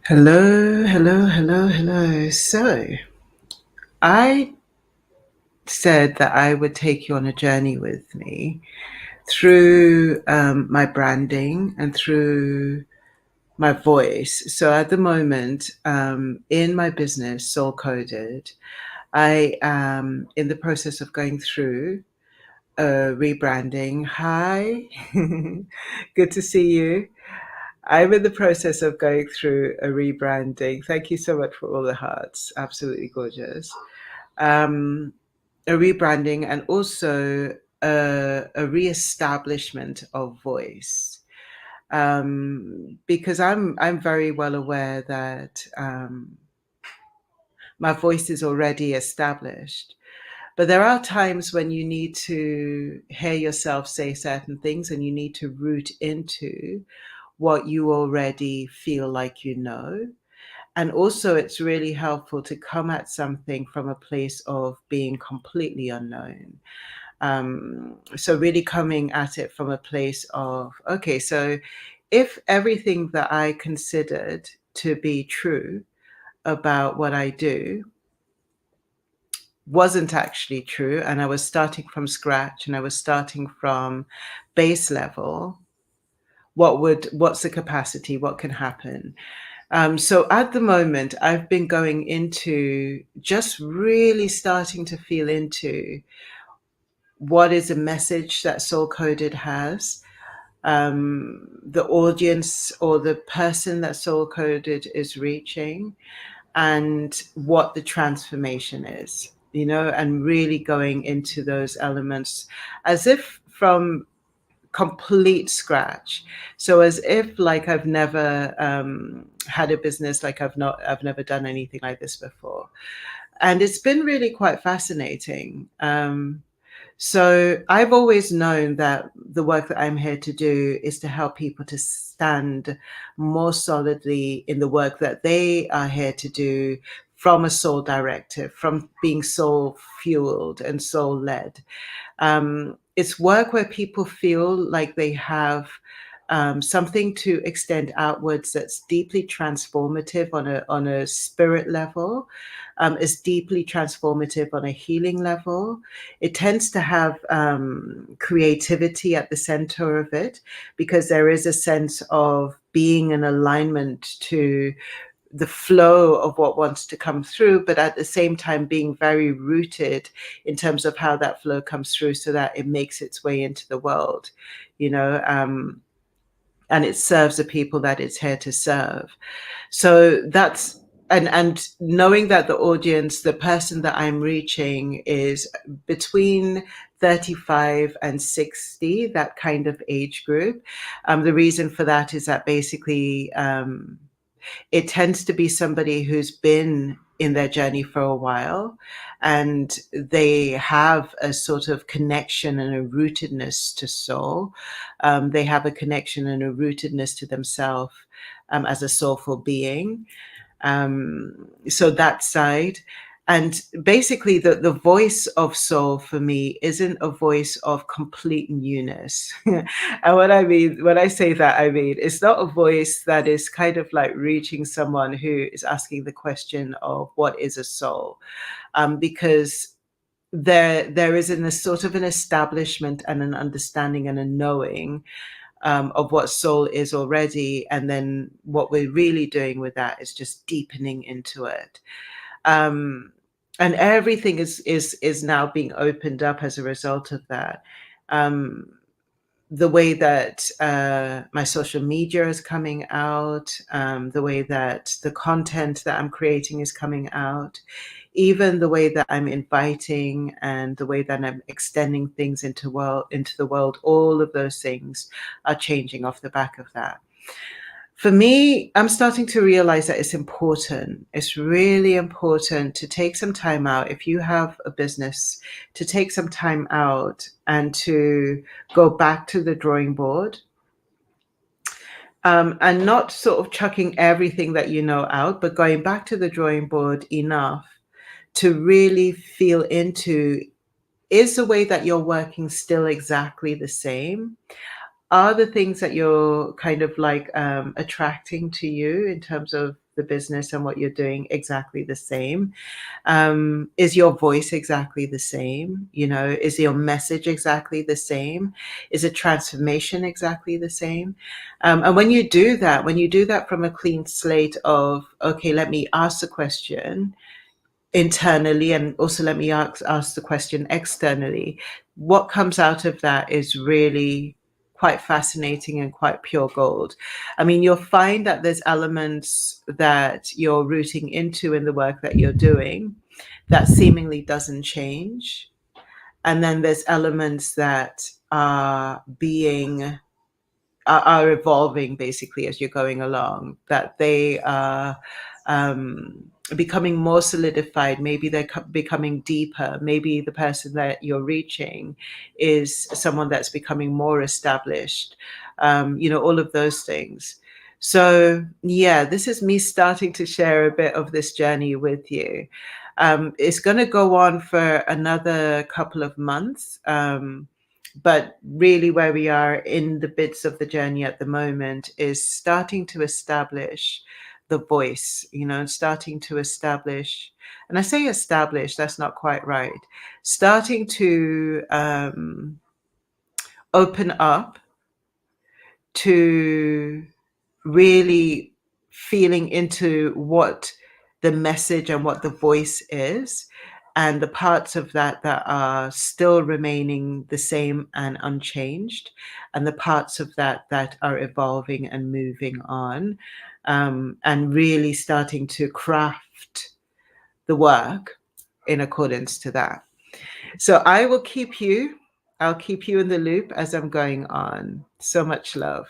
Hello, hello, hello, hello. So, I said that I would take you on a journey with me through my branding and through my voice. So, at the moment, in my business, Soul Coded, I am in the process of going through rebranding. Hi, good to see you. I'm in the process of going through a rebranding. Thank you so much for all the hearts. Absolutely gorgeous. Um, a rebranding and also a reestablishment of voice. Because I'm very well aware that my voice is already established. But there are times when you need to hear yourself say certain things and you need to root into what you already feel like you know. And also, it's really helpful to come at something from a place of being completely unknown. So, really coming at it from a place of, okay, so if everything that I considered to be true about what I do wasn't actually true, and I was starting from scratch and I was starting from base level, what's the capacity? What can happen? So at the moment, I've been going into just really starting to feel into what is a message that Soul Coded has, the audience or the person that Soul Coded is reaching, and what the transformation is, and really going into those elements as if from complete scratch. So as if like I've never had a business, like I've never done anything like this before. And it's been really quite fascinating. So I've always known that the work that I'm here to do is to help people to stand more solidly in the work that they are here to do from a soul directive, from being soul fueled and soul led. It's work where people feel like they have something to extend outwards that's deeply transformative on a spirit level, is deeply transformative on a healing level. It tends to have creativity at the center of it because there is a sense of being in alignment to the flow of what wants to come through, but at the same time being very rooted in terms of how that flow comes through so that it makes its way into the world, you know, and it serves the people that it's here to serve. So that's and knowing that the audience, the person that I'm reaching is between 35 and 60, that kind of age group. The reason for that is that basically it tends to be somebody who's been in their journey for a while and they have a sort of connection and a rootedness to soul. They have a connection and a rootedness to themselves as a soulful being. So that side. And basically, the voice of soul for me isn't a voice of complete newness. And what I mean, when I say that, I mean, it's not a voice that is kind of like reaching someone who is asking the question of what is a soul? Because there is in a sort of an establishment and an understanding and a knowing of what soul is already. And then what we're really doing with that is just deepening into it. Um, and everything is now being opened up as a result of that. Um, the way that my social media is coming out, the way that the content that I'm creating is coming out, even the way that I'm inviting and the way that I'm extending things into the world, all of those things are changing off the back of that. For me, I'm starting to realize that it's important. It's really important to take some time out. If you have a business, to take some time out and to go back to the drawing board, and not sort of chucking everything that you know out, but going back to the drawing board enough to really feel into, is the way that you're working still exactly the same? Are the things that you're kind of like attracting to you in terms of the business and what you're doing exactly the same? Is your voice exactly the same? You know, is your message exactly the same? Is the transformation exactly the same? And when you do that, from a clean slate of, okay, let me ask the question internally, and also let me ask the question externally, what comes out of that is really quite fascinating and quite pure gold. I mean, you'll find that there's elements that you're rooting into in the work that you're doing that seemingly doesn't change. And then there's elements that are evolving basically as you're going along, that they are becoming more solidified. Maybe they're becoming deeper. Maybe the person that you're reaching is someone that's becoming more established. You know, all of those things. So yeah, this is me starting to share a bit of this journey with you. It's going to go on for another couple of months. But really, where we are in the bits of the journey at the moment is starting to establish the voice, you know, starting to establish, and I say establish, that's not quite right, starting to open up to really feeling into what the message and what the voice is, and the parts of that that are still remaining the same and unchanged, and the parts of that that are evolving and moving on, and really starting to craft the work in accordance to that. So I'll keep you in the loop as I'm going on. So much love.